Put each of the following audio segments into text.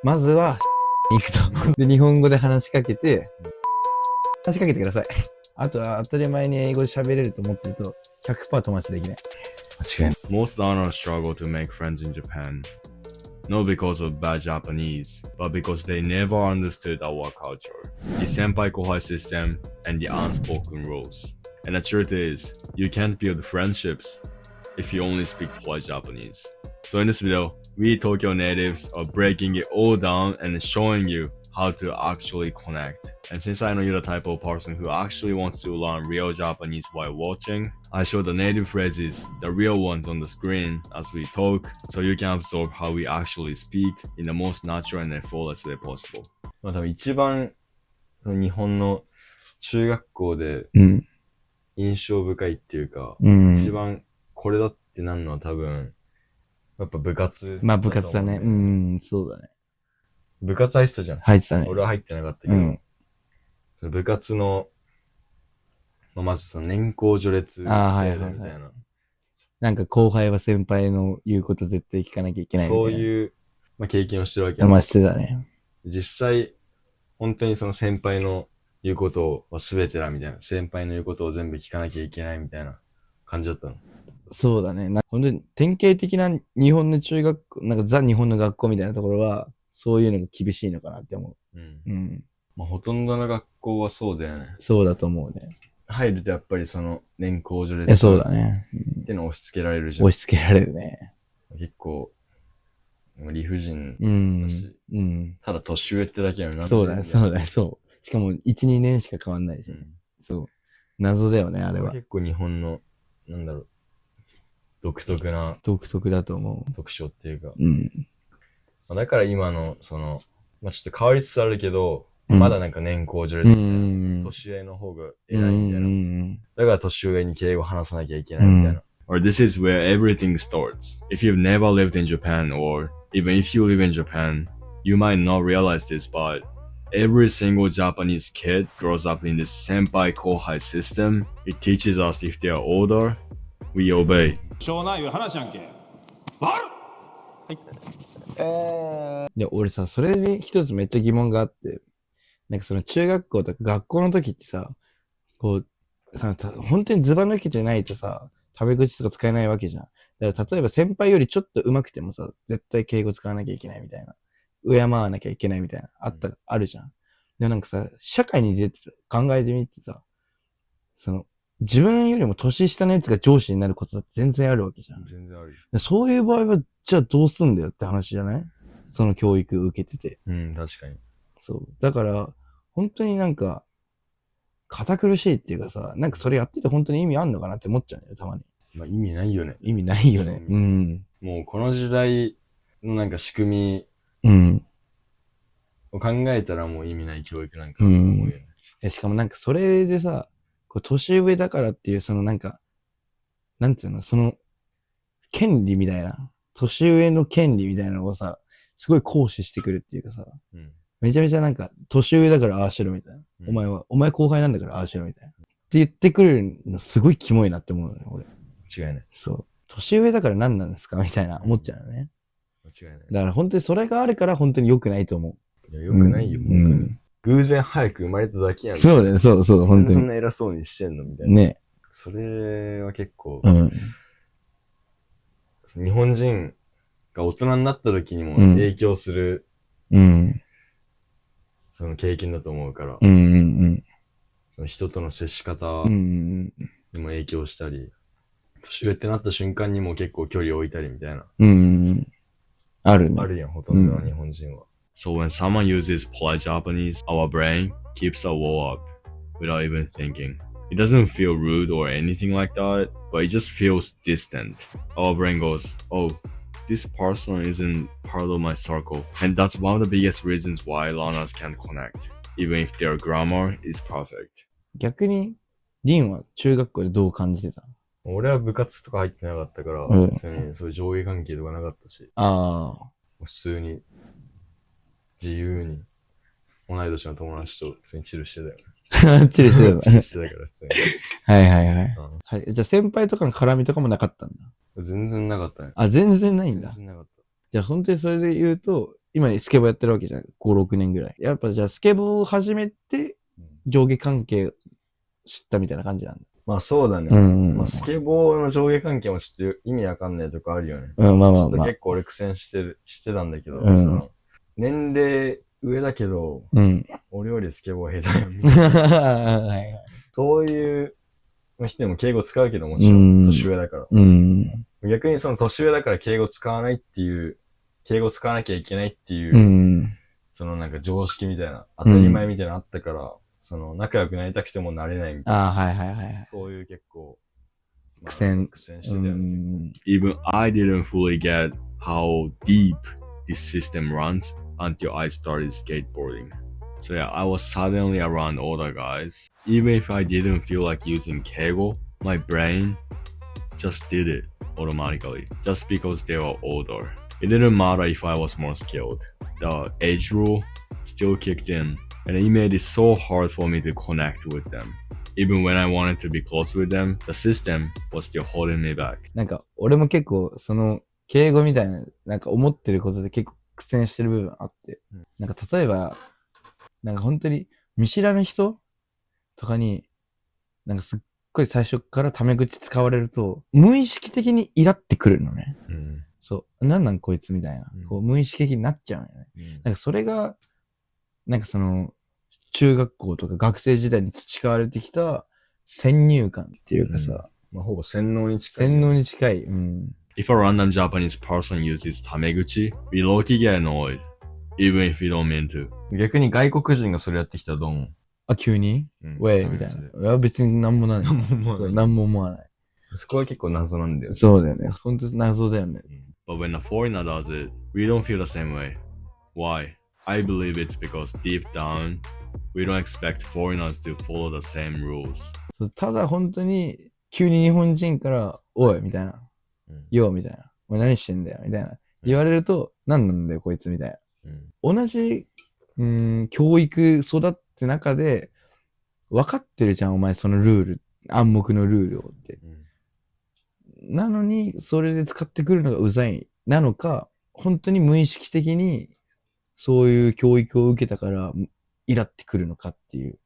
まずは行くと。で、日本語で話しかけてください。あとは当たり前に英語で喋れると思ってると 100% 友達できない。間違いない。Most learners struggle to make friends in Japan, not because of bad Japanese, but because they never understood our culture, the senpai kohai system, and the unspoken rules. And the truth is, you can't build friendships if you only speak polite Japanese. So in this video, we Tokyo natives are breaking it all down and showing you how to actually connect. And since I know you're the type of person who actually wants to learn real Japanese while watching, I show the native phrases, the real ones on the screen as we talk, so you can absorb how we actually speak in the most natural and effortless way possible. まあ多分一番日本の中学校で印象深いっていうか、一番これだってなんのは多分やっぱ部活。まあ部活だね。そうだね。部活入ってたじゃん。入ってたね。俺は入ってなかったけど、その部活の、まずその年功序列制度みたいな。なんか後輩は先輩の言うこと絶対聞かなきゃいけないみたいな。そういう、経験をしてるわけだ。まあしてたね。実際、本当にその先輩の言うことは全てだみたいな。先輩の言うことを全部聞かなきゃいけないみたいな感じだったの。そうだね。本当に典型的な日本の中学校、なんかザ日本の学校みたいなところは、そういうのが厳しいのかなって思う。ほとんどの学校はそうだよね。そうだと思うね。入るとやっぱりその年功序列。そうだね。っていうのを押し付けられるじゃん。押し付けられるね。結構、理不尽だし。ただ年上ってだけやな。そうだね、そうだね、そう。しかも1、2年しか変わんないし。そう。謎だよね、あれは。結構日本の、なんだろう、独特だと思う。特徴っていうか。だから今の、その、ちょっと変わりつつあるけど、まだなんか年功序列みたいな。年上の方が偉いみたいな。だから年上に敬語話さなきゃいけないみたいな。Or this is where everything starts. If you've never lived in Japan, or even if you live in Japan, you might not realize this, but every single Japanese kid grows up in this senpai kohai system. It teaches us if they are older, we obey. で、俺さ、それに一つめっちゃ疑問があって、なんかその中学校とか学校の時ってさ、こう、本当にズバ抜けてないとさ、タメ口とか使えないわけじゃん。だから例えば先輩よりちょっと上手くてもさ、絶対敬語使わなきゃいけないみたいな。敬わなきゃいけないみたいな。あるじゃん。で、なんかさ、社会に出て考えてみてさ、その、自分よりも年下のやつが上司になることだって全然あるわけじゃん。全然ある。そういう場合は、じゃあどうすんだよって話じゃない？その教育受けてて。確かに。そう。だから、本当になんか、堅苦しいっていうかさ、なんかそれやってて本当に意味あんのかなって思っちゃうんだよ、たまに。意味ないよね。意味ないよね。もうこの時代のなんか仕組みを考えたらもう意味ない教育なんかと思うよね。しかもなんかそれでさ、こう年上だからっていうそのなんか、なんていうの、その、権利みたいな、年上の権利みたいなのをさ、すごい行使してくるっていうかさ、めちゃめちゃなんか、年上だからああしろみたいな。お前後輩なんだからああしろみたいな。って言ってくるのすごいキモいなって思うのね、俺。間違いない。そう。年上だから何なんですかみたいな思っちゃうよね。間違いない。だから本当にそれがあるから本当に良くないと思う。良くないよ、本当に。偶然早く生まれただけやん。そうだね、そう、本当に。そんな偉そうにしてんのみたいな。ね。それは結構、日本人が大人になった時にも影響する、その経験だと思うから、その人との接し方にも影響したり、年上ってなった瞬間にも結構距離を置いたりみたいな。あるね。あるやん、ほとんどの日本人は。So when someone uses polite Japanese, our brain keeps a wall up without even thinking. It doesn't feel rude or anything like that, but it just feels distant. Our brain goes, oh, this person isn't part of my circle. And that's one of the biggest reasons why learners can't connect, even if their grammar is perfect. 逆に、リンは中学校でどう感じてたの？俺は部活とか入ってなかったから、普通にそういう上下関係とかなかったし、普通に自由に同い年の友達と普通にチルしてたよね。チルしてた。チルしてたから普通に。はい。じゃあ先輩とかの絡みとかもなかったんだ。全然なかったね。全然ないんだ。全然なかった。じゃあ本当にそれで言うと、今スケボーやってるわけじゃん。5、6年ぐらい。やっぱじゃあスケボーを始めて上下関係知ったみたいな感じなんだ。まあそうだね。まあ、スケボーの上下関係もちょっと意味わかんないとこあるよね。まあまあまあ。ちょっと結構俺苦戦してたんだけど、うんその年齢上だけど、俺よりスケボー下手よみたいな。そういう人でも敬語使うけどもちろん、年上だから。逆にその年上だから敬語使わないっていう、敬語使わなきゃいけないっていう、そのなんか常識みたいな、当たり前みたいなのあったから、その仲良くなりたくてもなれないみたいな。そういう結構、苦戦してたよね。Even I didn't fully get how deep this system runs until I started skateboarding. So yeah, I was suddenly around older guys. Even if I didn't feel like using keigo, my brain just did it automatically, just because they were older. It didn't matter if I was more skilled. The age rule still kicked in, and it made it so hard for me to connect with them. Even when I wanted to be close with them, the system was still holding me back. なんか、俺も結構、その、敬語みたいな、なんか思ってることで結構苦戦してる部分あって。なんか、例えば、なんか本当に見知らぬ人とかに、なんかすっごい最初からタメ口使われると、無意識的にイラってくるのね。そう。なんこいつみたいな。こう無意識的になっちゃうよね。なんかそれが、なんかその、中学校とか学生時代に培われてきた先入観っていうかさ、まあほぼ洗脳に近い。洗脳に近い。If a random Japanese person uses tameguchi, we low-key get annoyed, even if we don't mean to. 逆に外国人がそれやってきたらどう思う？あ、急にウェイみたいな。いや、別になんもない。なんも思わない。そこは結構謎なんだよね。そうだよね。ほんと謎だよね。But when a foreigner does it, we don't feel the same way. Why? I believe it's because deep down, we don't expect foreigners to follow the same rules. ただ本当に、急に日本人から、おいみたいな。よみたいな。お前何してんだよみたいな。言われると、何なんだよこいつみたいな。同じ、教育育って中で、分かってるじゃんお前そのルール。暗黙のルールをって。なのに、それで使ってくるのがうざい。なのか、本当に無意識的に、そういう教育を受けたから、イラってくるのかっていう。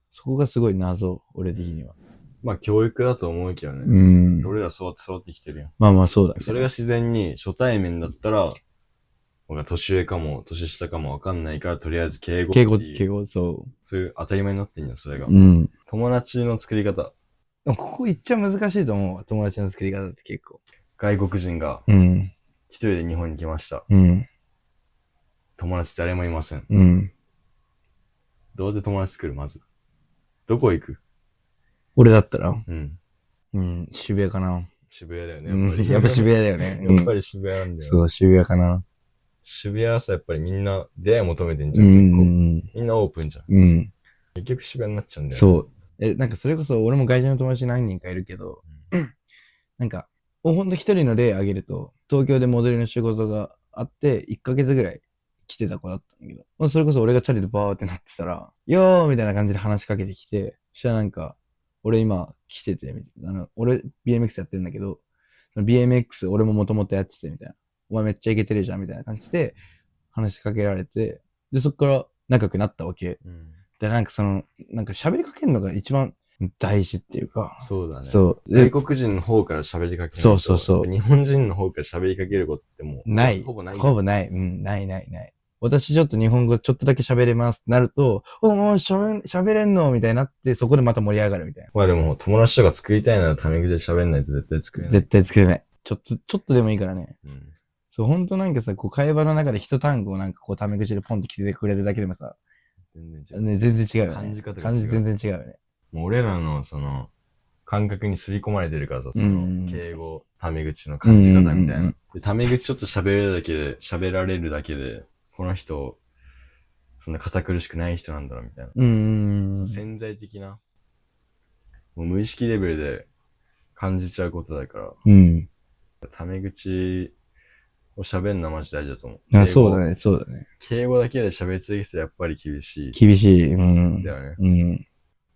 そこがすごい謎、俺的には。まあ教育だと思うけどね。俺ら育ってきてるやん。まあまあそうだね。それが自然に初対面だったら、俺が年上かも、年下かもわかんないから、とりあえず敬語っていう。敬語、そう。そういう当たり前になってんよ、それが。友達の作り方。ここ言っちゃ難しいと思う。友達の作り方って結構。外国人が、一人で日本に来ました。友達誰もいません。どうやって友達作るまず。どこ行く？俺だったら渋谷かな。渋谷だよね。やっぱ渋谷だよね。やっぱり渋谷なんだよ。そう、渋谷かな。渋谷はさ、やっぱりみんな出会い求めてんじゃん。結構。みんなオープンじゃん。結局渋谷になっちゃうんだよね。そう。なんかそれこそ俺も外人の友達何人かいるけど、なんか、ほんと一人の例あげると、東京でモデルの仕事があって、1ヶ月ぐらい来てた子だったんだけど、それこそ俺がチャリでバーってなってたら、よーみたいな感じで話しかけてきて、そしたらなんか、俺今来てて、俺 BMX やってるんだけど、BMX 俺ももともとやっててみたいな。お前めっちゃイケてるじゃんみたいな感じで話しかけられて、で、そっから仲良くなったわけ。で、なんかなんか喋りかけるのが一番大事っていうか。そうだね。そう。外国人の方から喋りかける。そう。日本人の方から喋りかけることってもう。ない。ほぼない。ない。私ちょっと日本語ちょっとだけ喋れますってなると、もう喋れんのみたいになって、そこでまた盛り上がるみたいな。まあでも友達とか作りたいならタメ口で喋んないと絶対作れない。絶対作れない。ちょっとでもいいからね。そう、ほんとなんかさ、こう会話の中で一単語をなんかこうタメ口でポンって来てくれるだけでもさ、全然違うよね。感じ方が違う。感じ全然違うよね。もう俺らの感覚に刷り込まれてるからさ、敬語、タメ口の感じ方みたいな。でタメ口ちょっと喋られるだけで、この人、そんな堅苦しくない人なんだろうみたいな。潜在的な、もう無意識レベルで感じちゃうことだから、タメ口を喋るのはマジ大事だと思う。そうだね。敬語だけで喋り続けてやっぱり厳しい。だよね。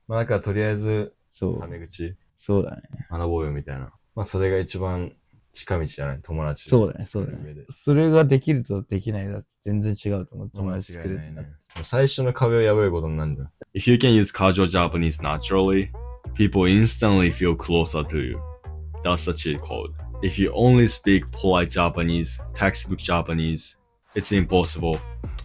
まあだからとりあえず、タメ口。そうだね。学ぼうよみたいな。まあそれが一番近道じゃない友達。そうだね、そうだね。それができるとできないだと全然違うと思う。友達作るってな。最初の壁を破ることになるんだ。If you can use casual Japanese naturally, people instantly feel closer to you. That's the cheat code. If you only speak polite Japanese, textbook Japanese, it's impossible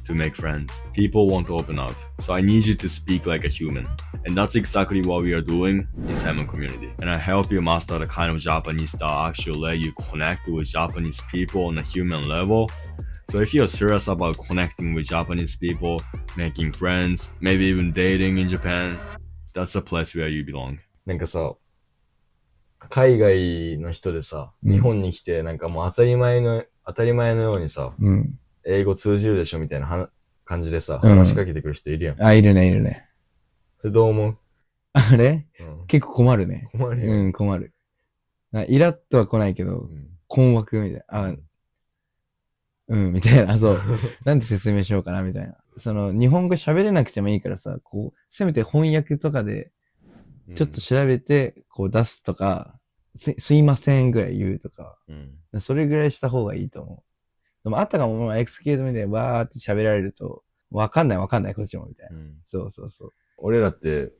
to make friends. People want to open up. So I need you to speak like a human. And that's exactly what we are doing in Simon Community. And I help you master the kind of Japanese that actually let you connect with Japanese people on a human level. So if you're serious about connecting with Japanese people, making friends, maybe even dating in Japan, that's the place where you belong. なんかさ、海外の人でさ、日本に来てなんかもう当たり前のようにさ、英語通じるでしょみたいな感じでさ、話しかけてくる人いるやん。あ、いるね、いるね。それどう思う？あれ、結構困るね。困るよ。うん、困る。イラッとは来ないけど、困惑みたいな。みたいな。そう。なんで説明しようかな、みたいな。日本語喋れなくてもいいからさ、こう、せめて翻訳とかで、ちょっと調べて、こう出すとか、すいませんぐらい言うとか、それぐらいした方がいいと思う。でも、あたかもエクスキューズみたいにわーって喋られると、わかんない、こっちも、みたいな。そうそうそう。俺らって、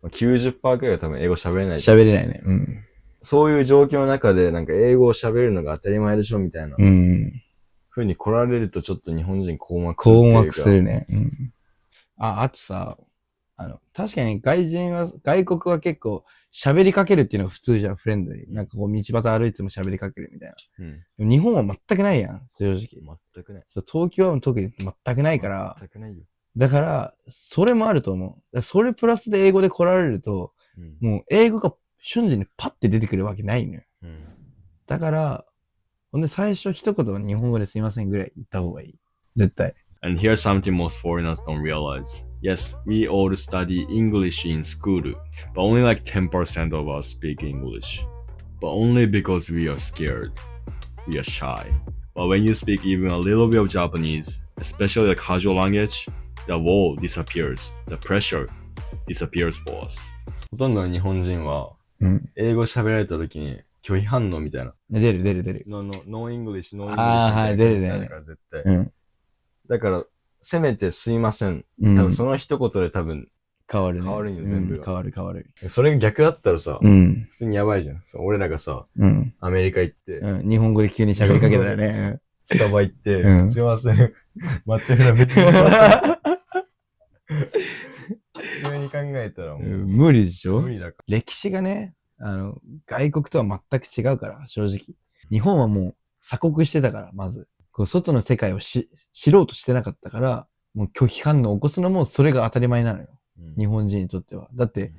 90% くらいは多分英語喋れない。喋れないね。そういう状況の中で、なんか英語を喋るのが当たり前でしょみたいな。風に来られるとちょっと日本人困惑するっていうか。困惑するね。あとさ、確かに外国は結構喋りかけるっていうのが普通じゃん、フレンドに。なんかこう道端歩いても喋りかけるみたいな。でも日本は全くないやん、正直。全くない。そう、東京は特に全くないから。全くないよ。だから、それもあると思う。それプラスで英語で来られると、もう英語が瞬時にパッて出てくるわけないのよ。だから、ほんで最初一言は日本語ですいませんぐらい言った方がいい。絶対。And here's something most foreigners don't realize. Yes, we all study English in school, but only like 10% of us speak English. But only because we are scared. We are shy. But when you speak even a little bit of Japanese, especially the casual language, the wall disappears. The pressure disappears for us. ほとんどの日本人は、英語喋られた時に拒否反応みたいな。出る。ノーイングリッシュみたいな。出るね。絶対。だから、せめてすいません。多分その一言で多分変わるね。変わるんよ、全部が。変わる。それが逆だったらさ、普通にやばいじゃん。俺らがさ、アメリカ行って、日本語で急に喋りかけたらね。スタバ行って、すいません。抹茶フラペチーノ。普通に考えたらもう。無理でしょ？無理だから。歴史がね、外国とは全く違うから、正直。日本はもう鎖国してたから、まず。こう外の世界を知ろうとしてなかったから、もう拒否反応を起こすのもそれが当たり前なのよ。日本人にとっては。だって、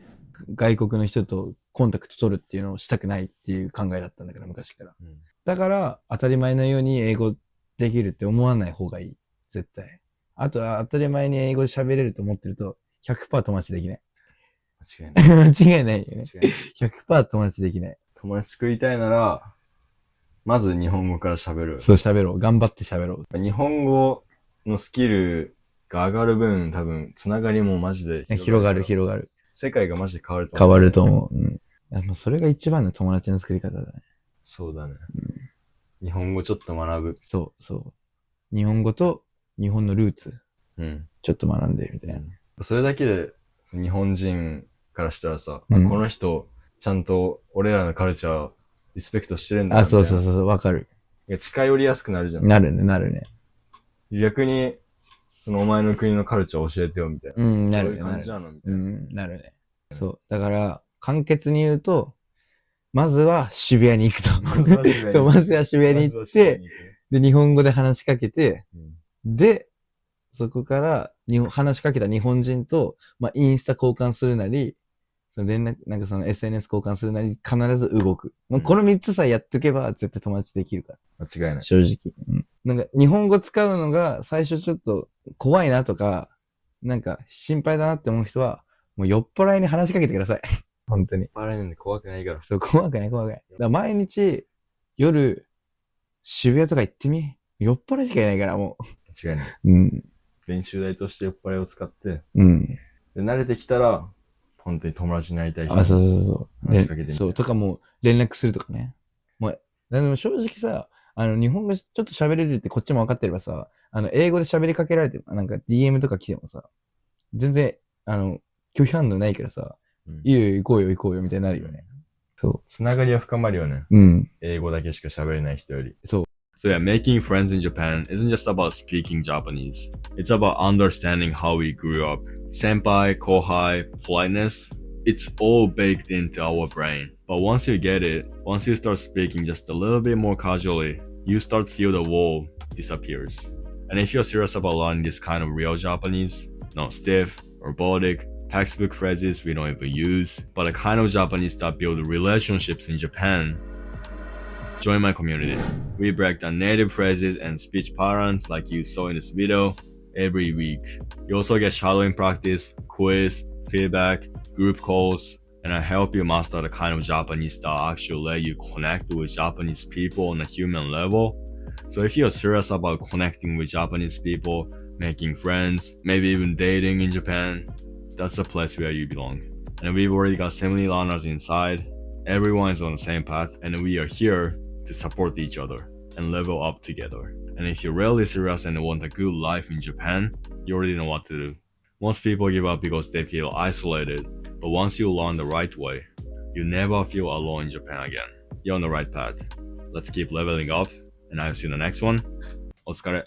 外国の人とコンタクト取るっていうのをしたくないっていう考えだったんだから、昔から。だから、当たり前のように英語できるって思わない方がいい。絶対。あとは当たり前に英語で喋れると思ってると、100% 友達できない。間違いない。間違いないよね。100% 友達できない。友達作りたいなら、まず日本語から喋る。そう、喋ろう。頑張って喋ろう。日本語のスキルが上がる分、多分、つながりもマジで広がる。世界がマジで変わると思う。変わると思う。それが一番の友達の作り方だね。そうだね。日本語ちょっと学ぶ。そう。日本語と日本のルーツ。ちょっと学んでみたいな。それだけで、日本人からしたらさ、この人、ちゃんと俺らのカルチャー、リスペクトしてるんだな。そう、わかる。近寄りやすくなるじゃん。なるね。逆に、お前の国のカルチャー教えてよ、みたいな。なるね。そういう感じなのみたいな。なるね。そう。だから、簡潔に言うと、まずは渋谷に行くと。まずは渋谷に行って、で、日本語で話しかけて、で、そこから話しかけた日本人と、インスタ交換するなり、なんかSNS 交換するなり、必ず動く。この3つさえやっとけば、絶対友達できるから。間違いない。正直。なんか、日本語使うのが最初ちょっと怖いなとか、なんか心配だなって思う人は、もう酔っ払いに話しかけてください。本当に。酔っ払いなんで怖くないから。そう、怖くない。だから毎日、夜、渋谷とか行ってみ。酔っ払いしかいないから、もう。間違いない。練習台として酔っ払いを使って、で慣れてきたら、本当に友達になりたい人。そう。話しかけてみたい。そう、とかもう連絡するとかね。もうでも正直さ、日本語ちょっと喋れるってこっちも分かってればさ、英語で喋りかけられても、なんか DM とか来てもさ、全然、拒否反応ないからさ、いいよ、行こうよ、行こうよ、みたいになるよね。そつながりは深まるよね。う。うん。英語だけしか喋れない人より。そう。So yeah, making friends in Japan isn't just about speaking Japanese. It's about understanding how we grew up. Senpai, kohai, politeness, it's all baked into our brain. But once you get it, once you start speaking just a little bit more casually, you start to feel the wall disappears. And if you're serious about learning this kind of real Japanese, not stiff, robotic, textbook phrases we don't even use, but a kind of Japanese that build relationships in Japan, join my community. We break down native phrases and speech patterns like you saw in this video every week. You also get shadowing practice, quiz, feedback, group calls, and I help you master the kind of Japanese that actually let you connect with Japanese people on a human level. So if you're serious about connecting with Japanese people, making friends, maybe even dating in Japan, that's the place where you belong. And we've already got 70 learners inside. Everyone is on the same path, and we are here to support each other and level up together. And if you're really serious and want a good life in Japan, you already know what to do. Most people give up because they feel isolated, but once you learn the right way, you never feel alone in Japan again. You're on the right path. Let's keep leveling up, and I'll see you in the next one. お疲れ。